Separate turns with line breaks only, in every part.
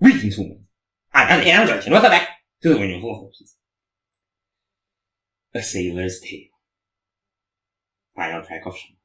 Greetings, woman. And I'm Dutchman. Welcome back to the Windmill of Horses. A Sailor's Tale. Final track of Shaman.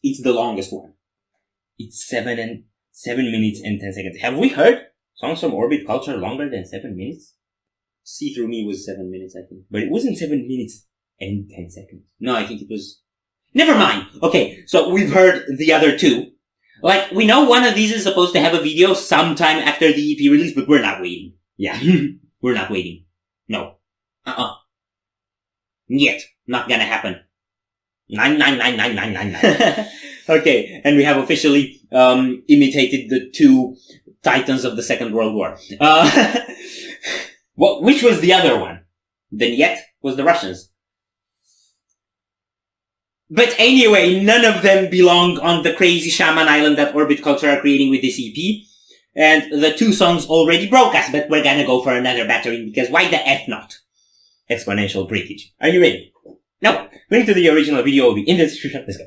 It's the longest one. It's 7 minutes and 10 seconds. Have we heard songs from Orbit Culture longer than 7 minutes?
See Through Me was 7 minutes, I think.
But it wasn't 7 minutes and 10 seconds.
No, I think it was...
Never mind. Okay, so we've heard the other two. Like, we know one of these is supposed to have a video sometime after the EP release, but we're not waiting. Yeah, we're not waiting. No. Yet. Not gonna happen. 9999999. Okay, and we have officially imitated the two titans of the Second World War. Which was the other one? Then Yet was the Russians. But anyway, none of them belong on the crazy Shaman island that Orbit Culture are creating with this EP. And the two songs already broke us, but we're gonna go for another battery because why the F not? Exponential breakage. Are you ready? No. Link to the original video will be in the description. Let's go.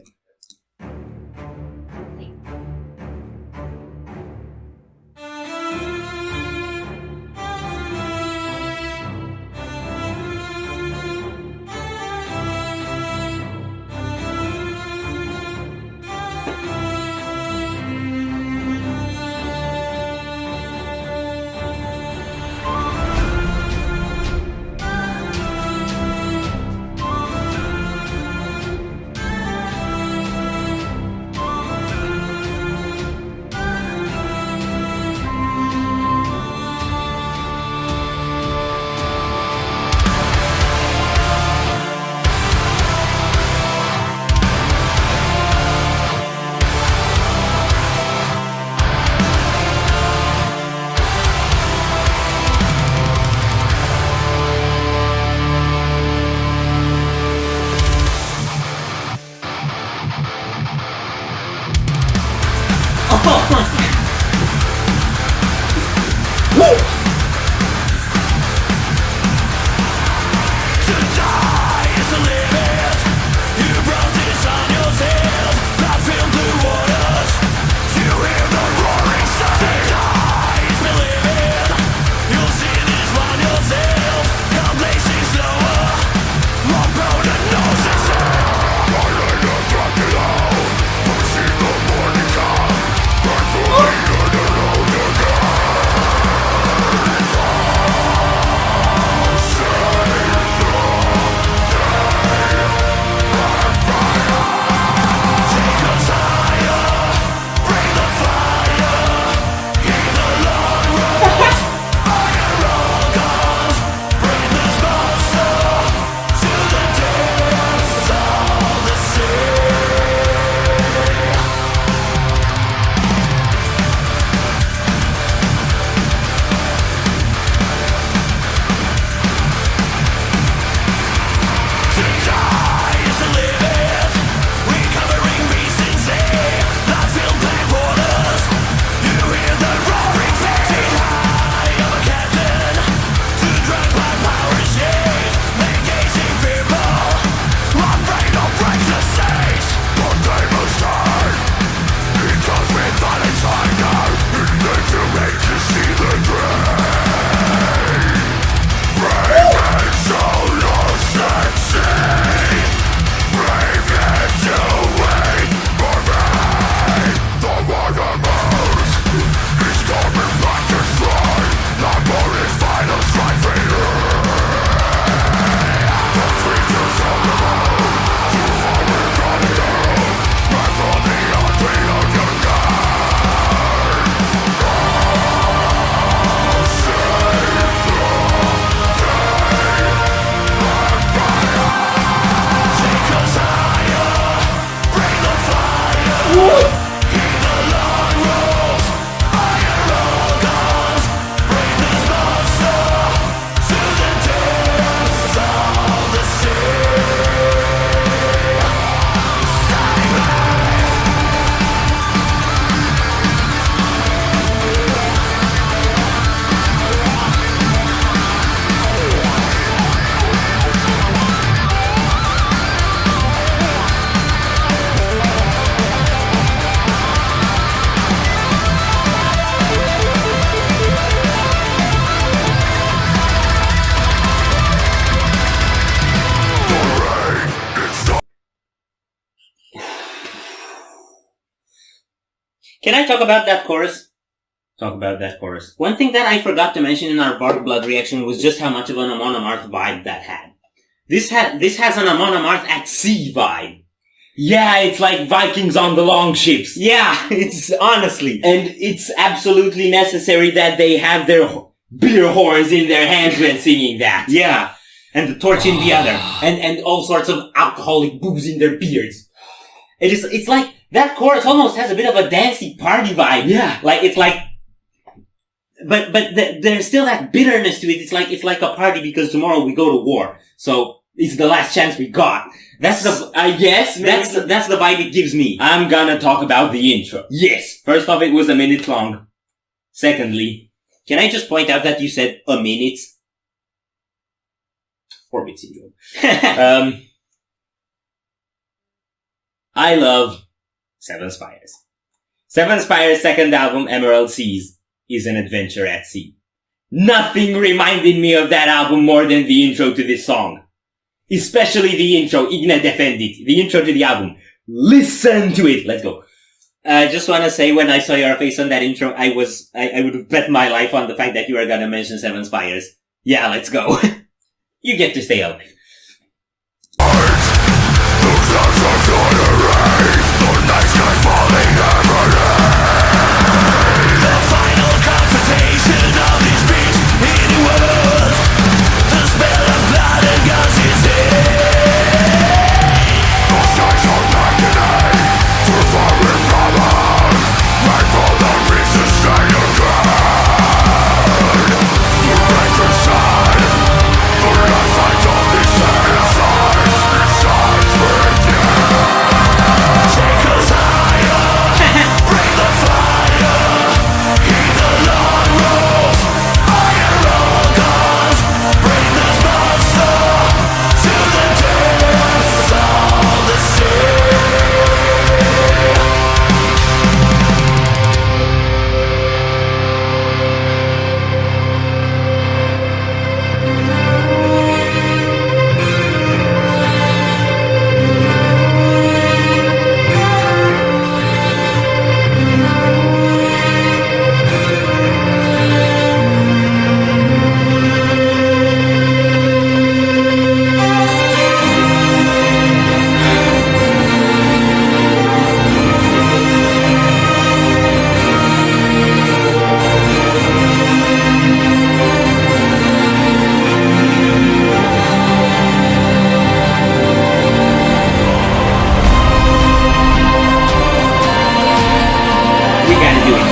Can I talk about that chorus?
Talk about that chorus.
One thing that I forgot to mention in our Bark Blood reaction was just how much of an Amon Amarth vibe that had. This has an Amon Amarth at sea vibe.
Yeah, it's like Vikings on the long ships.
Yeah, it's honestly.
And it's absolutely necessary that they have their beer horns in their hands when singing that.
Yeah. And the torch in the other.
And all sorts of alcoholic booze in their beards.
It's like, that chorus almost has a bit of a dancey party vibe.
Yeah.
But there's still that bitterness to it. It's like a party because tomorrow we go to war. So, it's the last chance we got. That's the vibe it gives me.
I'm gonna talk about the intro.
Yes.
First off, it was a minute long. Secondly,
can I just point out that you said a minute?
4-bit syndrome. I love Seven Spires. Seven Spires' second album, Emerald Seas, is an adventure at sea. Nothing reminded me of that album more than the intro to this song. Especially the intro, Igna Defendit, the intro to the album. Listen to it. Let's go.
I just want to say, when I saw your face on that intro, I would have bet my life on the fact that you were gonna mention Seven Spires. Yeah, let's go. You get to stay alive.
The final confrontation of these beats in the world. The smell of blood and guns is here. Those guys are agony to foreign problems. Right for the beats to stay your ground. The rage inside, the last fight of these sides with you. Take us higher, bring the fire. Heed the long road, iron roll guns. Bring this monster to the depths of the sea.
We gotta do it.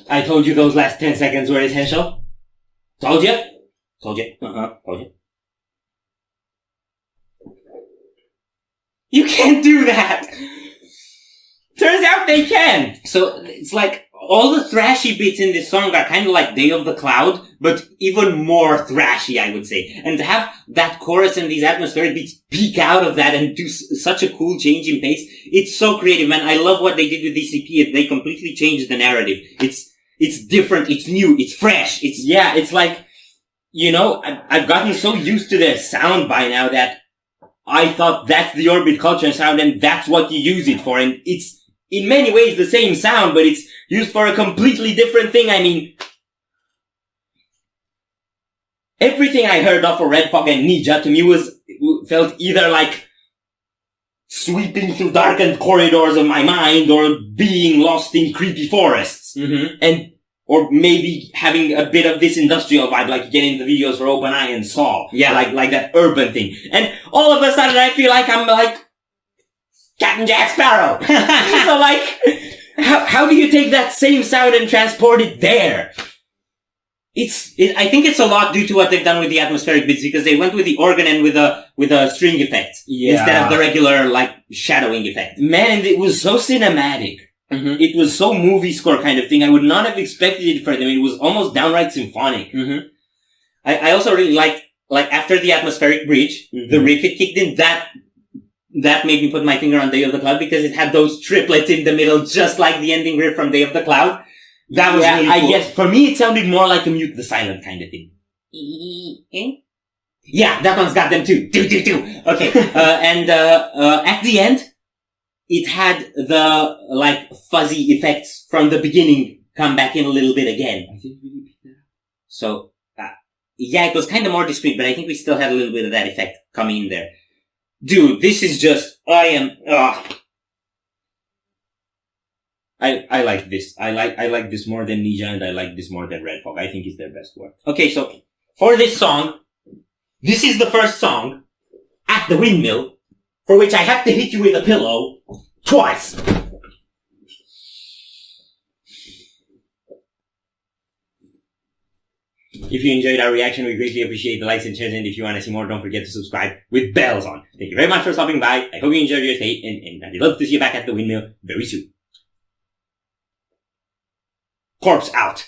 I told you those last 10 seconds were essential. Told you?
Told you. Told you. You can't do that!
Turns out they can!
So, it's like, all the thrashy bits in this song are kind of like Day of the Cloud, but even more thrashy, I would say. And to have that chorus and these atmospheric beats peek out of that and do such a cool change in pace, it's so creative, man. I love what they did with DCP. They completely changed the narrative. It's different, it's new, it's fresh,
it's like, you know, I've gotten so used to their sound by now that I thought that's the Orbit Culture sound and that's what you use it for. And it's in many ways the same sound, but it's used for a completely different thing. I mean, everything I heard off of Red Fog and Ninja to me felt either like sweeping through darkened corridors of my mind or being lost in creepy forests.
Mm-hmm.
Or maybe having a bit of this industrial vibe, like getting the videos for Open Eye and Saw.
Yeah.
Like that urban thing. And all of a sudden I feel like I'm like Captain Jack Sparrow. So like, how do you take that same sound and transport it there?
I think it's a lot due to what they've done with the atmospheric bits, because they went with the organ and with a string effect.
Yeah.
Instead of the regular, like, shadowing effect.
Man, it was so cinematic.
Mm-hmm.
It was so movie score kind of thing. I would not have expected it for them. It was almost downright symphonic.
Mm-hmm. I also really liked, like, after the atmospheric bridge, the riff it kicked in, that made me put my finger on Day of the Cloud, because it had those triplets in the middle, just like the ending riff from Day of the Cloud. That was really cool.
I guess, for me, it sounded more like a Mute the Silent kind of thing.
Yeah, that one's got them too. Do. Okay. And at the end, it had the, like, fuzzy effects from the beginning come back in a little bit again.
I didn't really pick that up.
So, yeah, it was kind of more discreet, but I think we still had a little bit of that effect coming in there. Dude, this is just, I
like this. I like this more than Ninja, and I like this more than Red Fog. I think it's their best work.
Okay, so, for this song, this is the first song at the Windmill for which I have to hit you with a pillow twice.
If you enjoyed our reaction, we greatly appreciate the likes and shares, and if you want to see more, don't forget to subscribe with bells on. Thank you very much for stopping by. I hope you enjoyed your stay, and I'd love to see you back at the Windmill very soon. Corpse out.